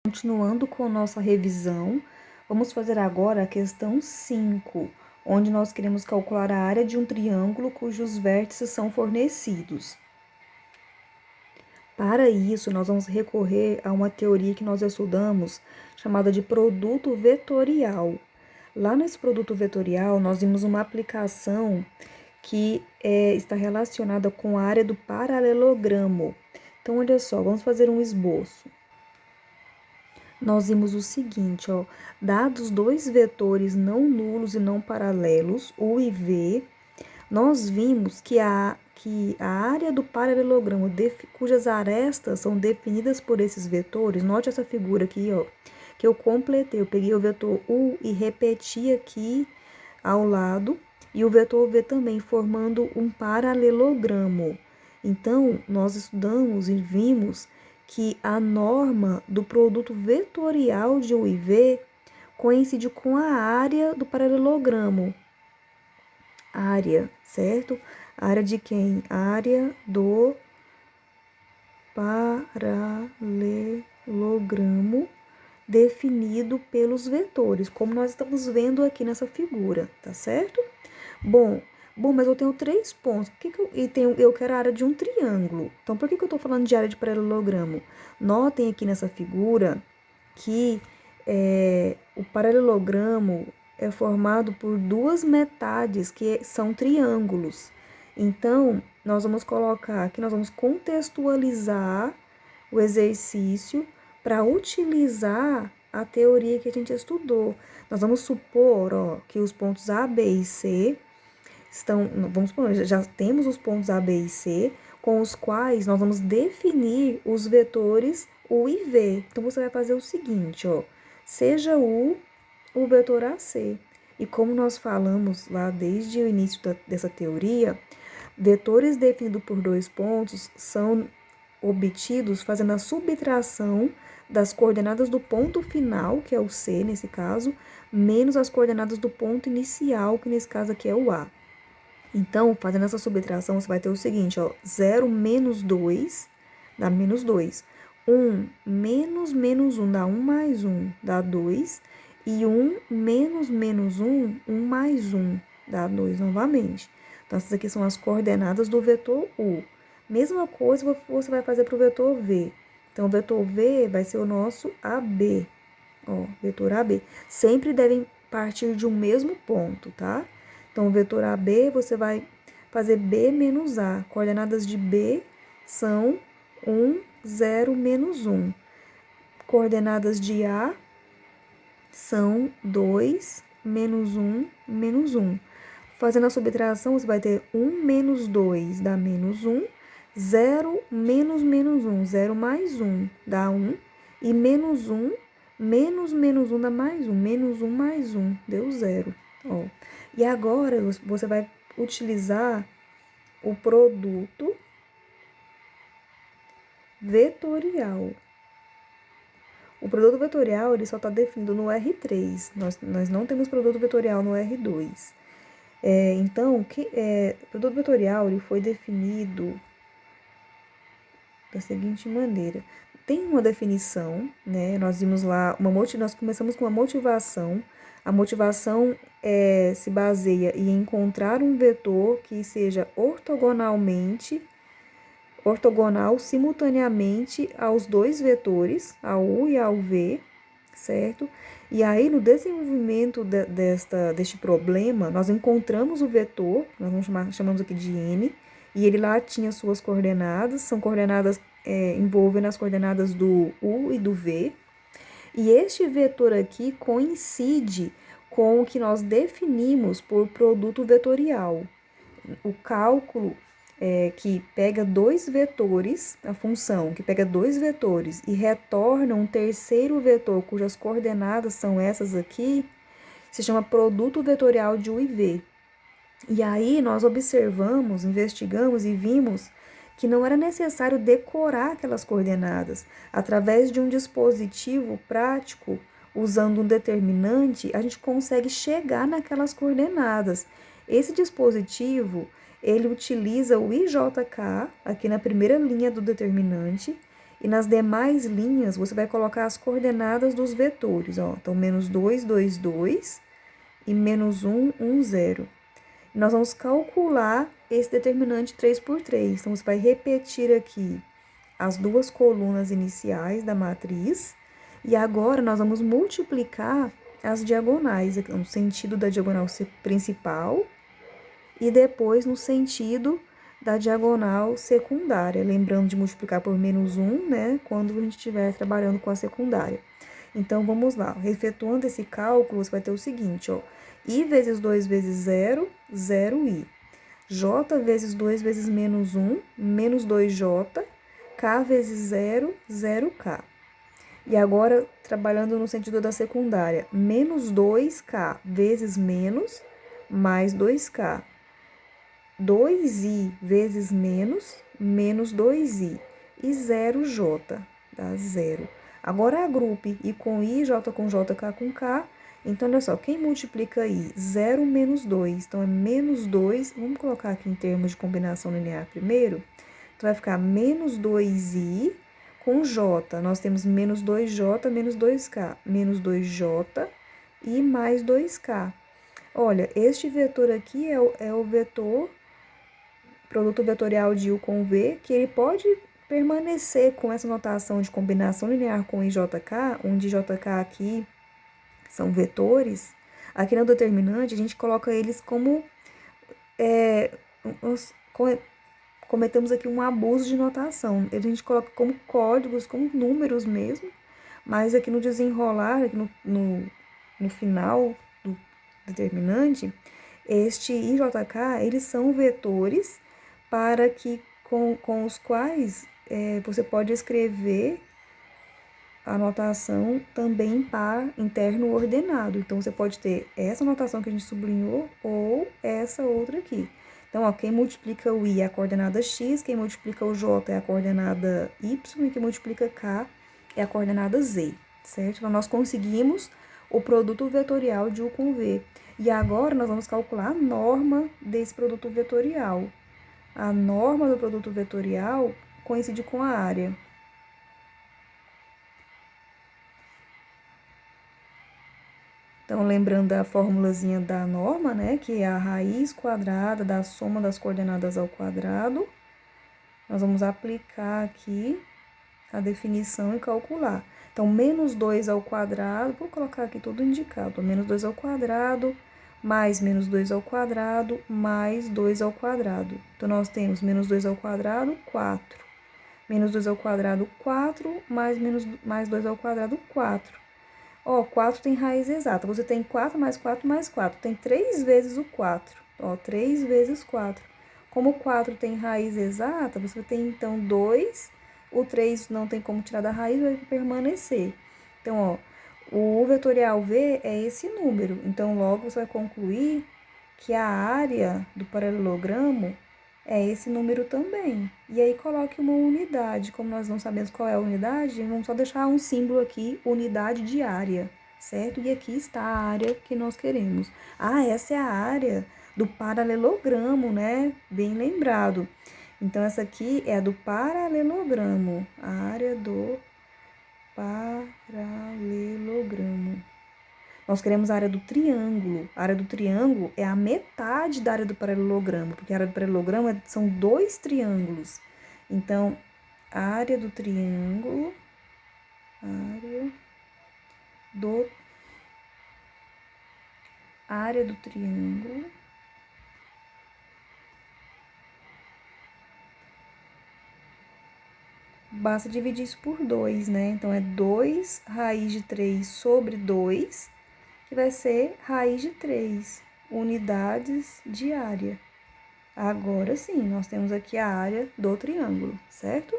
Continuando com nossa revisão, vamos fazer agora a questão 5, onde nós queremos calcular a área de um triângulo cujos vértices são fornecidos. Para isso, nós vamos recorrer a uma teoria que nós estudamos, chamada de produto vetorial. Lá nesse produto vetorial, nós vimos uma aplicação que está relacionada com a área do paralelogramo. Então, olha só, vamos fazer um esboço. Nós vimos o seguinte, ó, dados dois vetores não nulos e não paralelos, U e V, nós vimos que a área do paralelogramo, cujas arestas são definidas por esses vetores, note essa figura aqui, ó, que eu completei, eu peguei o vetor U e repeti aqui ao lado, e o vetor V também, formando um paralelogramo. Então, nós estudamos e vimos que a norma do produto vetorial de U e V coincide com a área do paralelogramo. Área, certo? Área de quem? Área do paralelogramo definido pelos vetores, como nós estamos vendo aqui nessa figura, tá certo? Bom, mas eu tenho 3 pontos. Eu quero a área de um triângulo. Então, por que eu estou falando de área de paralelogramo? Notem aqui nessa figura que o paralelogramo é formado por duas metades que são triângulos. Então, nós vamos colocar aqui, nós vamos contextualizar o exercício para utilizar a teoria que a gente estudou. Nós vamos supor, ó, que os pontos A, B e C vamos supor, já temos os pontos A, B e C, com os quais nós vamos definir os vetores U e V. Então, você vai fazer o seguinte, ó, seja U o vetor AC. E como nós falamos lá desde o início dessa teoria, vetores definidos por 2 pontos são obtidos fazendo a subtração das coordenadas do ponto final, que é o C nesse caso, menos as coordenadas do ponto inicial, que nesse caso aqui é o A. Então, fazendo essa subtração, você vai ter o seguinte, ó, 0 menos 2 dá menos 2. 1 menos menos 1 dá 1 mais 1, dá 2. E 1 menos menos 1, 1 mais 1, dá 2 novamente. Então, essas aqui são as coordenadas do vetor U. Mesma coisa você vai fazer para o vetor V. Então, o vetor V vai ser o nosso AB. Ó, vetor AB. Sempre devem partir de um mesmo ponto, tá? Então, o vetor AB, você vai fazer B menos A. Coordenadas de B são 1, 0, menos 1. Coordenadas de A são 2, menos 1, menos 1. Fazendo a subtração, você vai ter 1 menos 2 dá menos 1. 0 menos menos 1, 0 mais 1 dá 1. E menos 1, menos menos 1 dá mais 1. Menos 1 mais 1 deu 0. Ó. E agora, você vai utilizar o produto vetorial. O produto vetorial, ele só está definido no R3. Nós não temos produto vetorial no R2. Então, o produto vetorial ele foi definido da seguinte maneira. Tem uma definição, né? Nós vimos lá, nós começamos com uma motivação. A motivação se baseia em encontrar um vetor que seja ortogonal simultaneamente aos dois vetores, ao U e ao V, certo? E aí, no desenvolvimento deste problema, nós encontramos o vetor, nós chamamos aqui de N, e ele lá tinha suas coordenadas, são coordenadas envolvendo as coordenadas do U e do V. E este vetor aqui coincide com o que nós definimos por produto vetorial. O cálculo que pega dois vetores, a função que pega dois vetores e retorna um terceiro vetor cujas coordenadas são essas aqui, se chama produto vetorial de U e V. E aí nós observamos, investigamos e vimos que não era necessário decorar aquelas coordenadas. Através de um dispositivo prático, usando um determinante, a gente consegue chegar naquelas coordenadas. Esse dispositivo, ele utiliza o IJK, aqui na primeira linha do determinante, E nas demais linhas, você vai colocar as coordenadas dos vetores, ó. Então, menos 2, 2, 2 e menos 1, 1, 0. E nós vamos calcular esse determinante 3 por 3. Então, você vai repetir aqui as duas colunas iniciais da matriz. E agora, nós vamos multiplicar as diagonais, no sentido da diagonal principal e depois no sentido da diagonal secundária. Lembrando de multiplicar por menos 1, né, quando a gente estiver trabalhando com a secundária. Então, vamos lá. Efetuando esse cálculo, você vai ter o seguinte, ó. I vezes 2 vezes 0, 0i. J vezes 2 vezes menos 1, menos 2j. K vezes 0, 0k. E agora, trabalhando no sentido da secundária, menos 2k vezes menos, mais 2k. 2i vezes menos, menos 2i. E 0j, dá 0. Agora, agrupe I com I, J com J, K com K. Então, olha só, quem multiplica I? 0 menos 2. Então, é menos 2. Vamos colocar aqui em termos de combinação linear primeiro. Então, vai ficar menos 2i com J. Nós temos menos 2j, menos 2k. Menos 2j e mais 2k. Olha, este vetor aqui é o vetor, produto vetorial de U com V, que ele pode permanecer com essa notação de combinação linear com IJK, onde JK aqui são vetores. Aqui no determinante, a gente coloca eles como... cometemos aqui um abuso de notação. A gente coloca como códigos, como números mesmo, mas aqui no desenrolar, aqui no final do determinante, este IJK, eles são vetores para que, com os quais você pode escrever a notação também em par interno ordenado. Então, você pode ter essa notação que a gente sublinhou ou essa outra aqui. Então, ó, quem multiplica o I é a coordenada x, quem multiplica o j é a coordenada y e quem multiplica k é a coordenada z, certo? Então, nós conseguimos o produto vetorial de U com V. E agora, nós vamos calcular a norma desse produto vetorial. A norma do produto vetorial coincide com a área. Então, lembrando da formulazinha da norma, né, que é a raiz quadrada da soma das coordenadas ao quadrado. Nós vamos aplicar aqui a definição e calcular. Então, menos 2 ao quadrado, vou colocar aqui tudo indicado, menos 2 ao quadrado, mais menos 2 ao quadrado, mais 2 ao quadrado. Então, nós temos menos 2 ao quadrado, 4. Menos 2 ao quadrado, 4, mais 2 ao quadrado, 4. Ó, 4 tem raiz exata. Você tem 4 mais 4 mais 4. Tem 3 vezes o 4. Ó, 3 vezes 4. Como o 4 tem raiz exata, você tem, então, 2. O 3 não tem como tirar da raiz, vai permanecer. Então, ó, o vetorial V é esse número. Então, logo, você vai concluir que a área do paralelogramo é esse número também. E aí, coloque uma unidade. Como nós não sabemos qual é a unidade, vamos só deixar um símbolo aqui, unidade de área, certo? E aqui está a área que nós queremos. Ah, essa é a área do paralelogramo, né? Bem lembrado. Então, essa aqui é a do paralelogramo, a área do paralelogramo. Nós queremos a área do triângulo. A área do triângulo é a metade da área do paralelogramo, porque a área do paralelogramo são 2 triângulos. Então, a área do triângulo, área do triângulo basta dividir isso por 2, né? Então, é 2 raiz de 3 sobre 2, que vai ser raiz de 3 unidades de área. Agora sim, nós temos aqui a área do triângulo, certo?